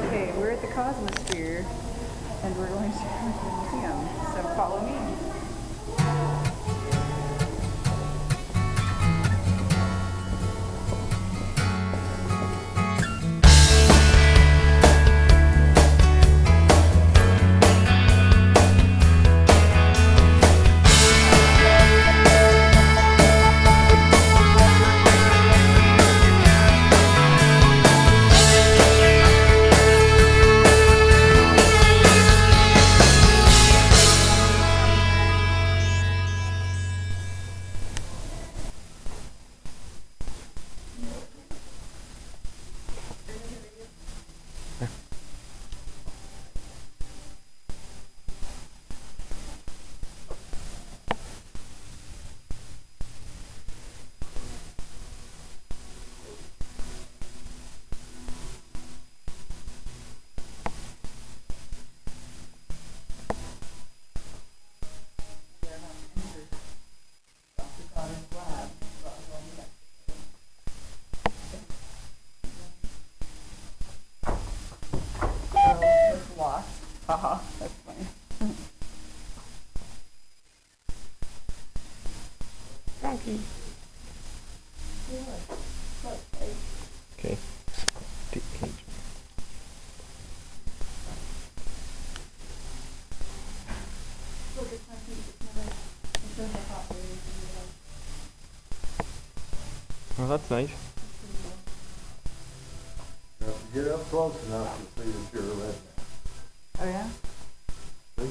Okay, we're at the Cosmosphere, and we're going to the museum, so follow me. Lost. Haha, that's funny. Donkey. Okay. Well, that's nice. Now, if you get up close enough to see that you're a redneck. Oh yeah? See?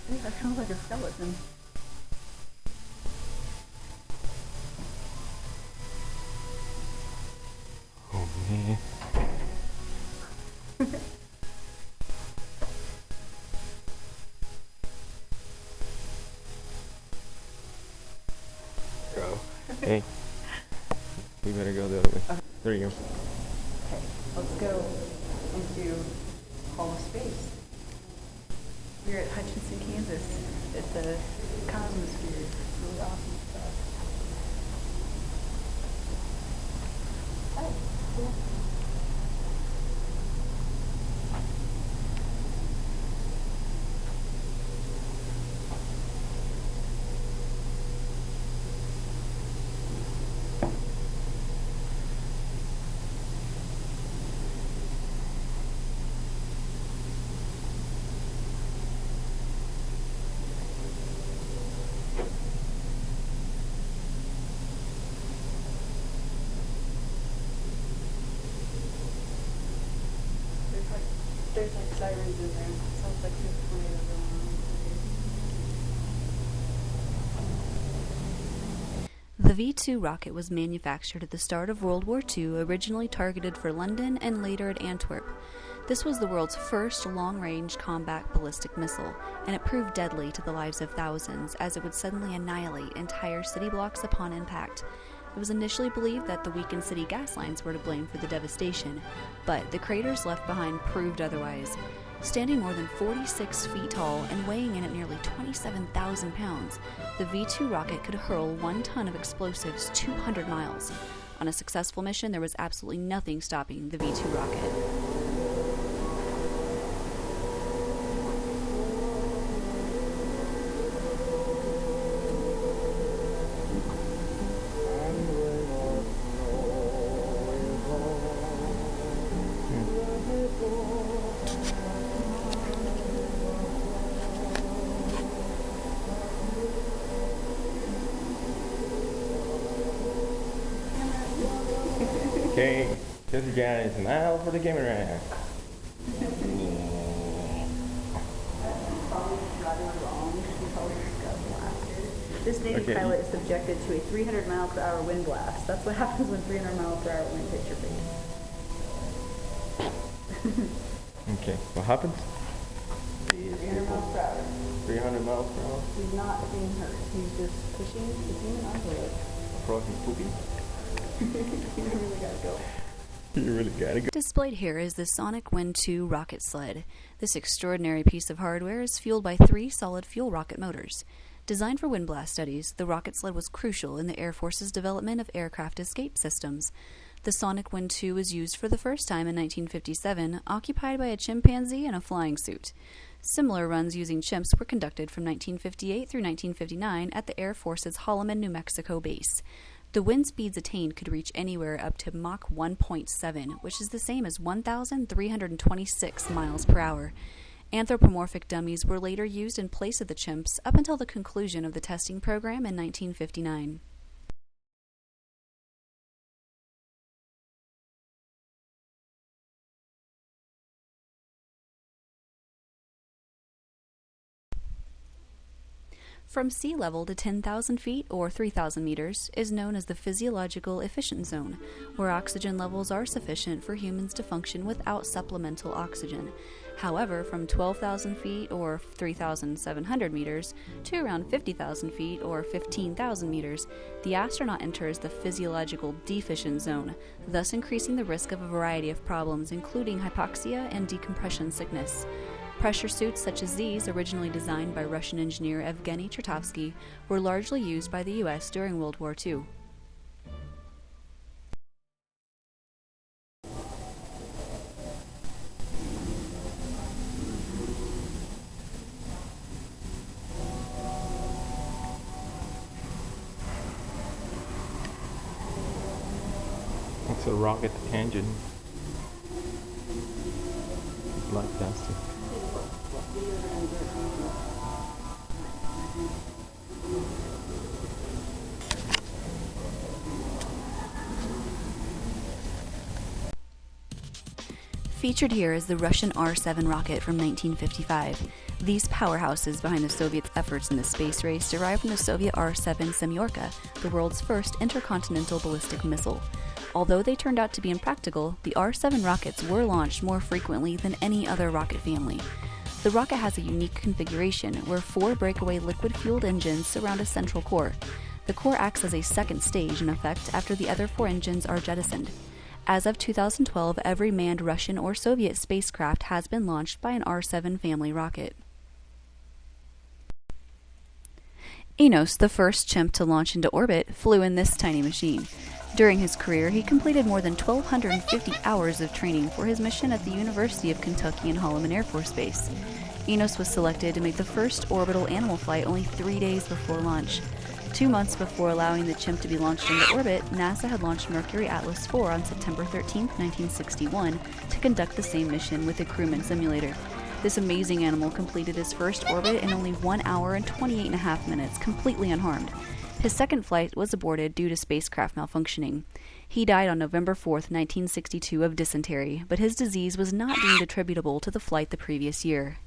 I think that sounds like a skeleton. Oh man. Go. Hey. We better go the other way. Okay. There you go. Okay, let's go into Hall of Space. We're at Hutchinson, Kansas, at the Cosmosphere. It's really awesome stuff. Hi. Cool. There's like sirens in there. Sounds like there's a tornado going on. The V-2 rocket was manufactured at the start of World War II, originally targeted for London and later at Antwerp. This was the world's first long-range combat ballistic missile, and it proved deadly to the lives of thousands, as it would suddenly annihilate entire city blocks upon impact. It was initially believed that the weakened city gas lines were to blame for the devastation, but the craters left behind proved otherwise. Standing more than 46 feet tall and weighing in at nearly 27,000 pounds, the V-2 rocket could hurl 1 ton of explosives 200 miles. On a successful mission, there was absolutely nothing stopping the V-2 rocket. Okay, just you guys, smile for the camera. This Navy pilot is subjected to a 300 mile per hour wind blast. That's what happens when 300 mile per hour wind hits your face. Okay, what happens? 300 miles per hour. 300 miles per hour? He's not being hurt. He's just pushing the human envelope. Frozen poopy? You really gotta go. You really gotta go. Displayed here is the Sonic Wind 2 rocket sled. This extraordinary piece of hardware is fueled by 3 solid fuel rocket motors. Designed for wind blast studies, the rocket sled was crucial in the Air Force's development of aircraft escape systems. The Sonic Wind II was used for the first time in 1957, occupied by a chimpanzee in a flying suit. Similar runs using chimps were conducted from 1958 through 1959 at the Air Force's Holloman, New Mexico base. The wind speeds attained could reach anywhere up to Mach 1.7, which is the same as 1,326 miles per hour. Anthropomorphic dummies were later used in place of the chimps up until the conclusion of the testing program in 1959. From sea level to 10,000 feet or 3,000 meters is known as the physiological efficient zone, where oxygen levels are sufficient for humans to function without supplemental oxygen. However, from 12,000 feet or 3,700 meters to around 50,000 feet or 15,000 meters, the astronaut enters the physiological deficient zone, thus increasing the risk of a variety of problems, including hypoxia and decompression sickness. Pressure suits such as these, originally designed by Russian engineer Evgeny Chertovsky, were largely used by the U.S. during World War II. It's a rocket engine. Like plastic. Featured here is the Russian R-7 rocket from 1955. These powerhouses behind the Soviets' efforts in the space race derived from the Soviet R-7 Semyorka, the world's first intercontinental ballistic missile. Although they turned out to be impractical, the R-7 rockets were launched more frequently than any other rocket family. The rocket has a unique configuration where 4 breakaway liquid-fueled engines surround a central core. The core acts as a second stage, in effect, after the other 4 engines are jettisoned. As of 2012, every manned Russian or Soviet spacecraft has been launched by an R-7 family rocket. Enos, the first chimp to launch into orbit, flew in this tiny machine. During his career, he completed more than 1,250 hours of training for his mission at the University of Kentucky in Holloman Air Force Base. Enos was selected to make the first orbital animal flight only 3 days before launch. 2 months before allowing the chimp to be launched into orbit, NASA had launched Mercury Atlas 4 on September 13, 1961, to conduct the same mission with a crewman simulator. This amazing animal completed his first orbit in only 1 hour and 28.5 minutes, completely unharmed. His second flight was aborted due to spacecraft malfunctioning. He died on November 4, 1962 of dysentery, but his disease was not deemed attributable to the flight the previous year.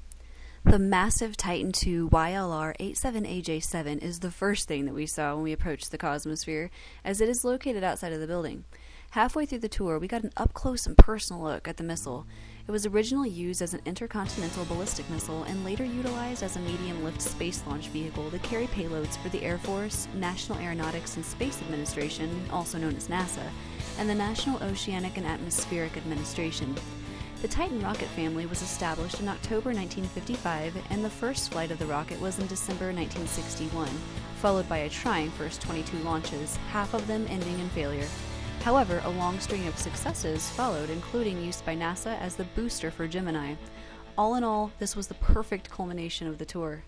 The massive Titan II YLR-87AJ7 is the first thing that we saw when we approached the Cosmosphere, as it is located outside of the building. Halfway through the tour, we got an up-close and personal look at the missile. It was originally used as an intercontinental ballistic missile and later utilized as a medium-lift space launch vehicle to carry payloads for the Air Force, National Aeronautics and Space Administration, also known as NASA, and the National Oceanic and Atmospheric Administration. The Titan rocket family was established in October 1955, and the first flight of the rocket was in December 1961, followed by a trying first 22 launches, half of them ending in failure. However, a long string of successes followed, including use by NASA as the booster for Gemini. All in all, this was the perfect culmination of the tour.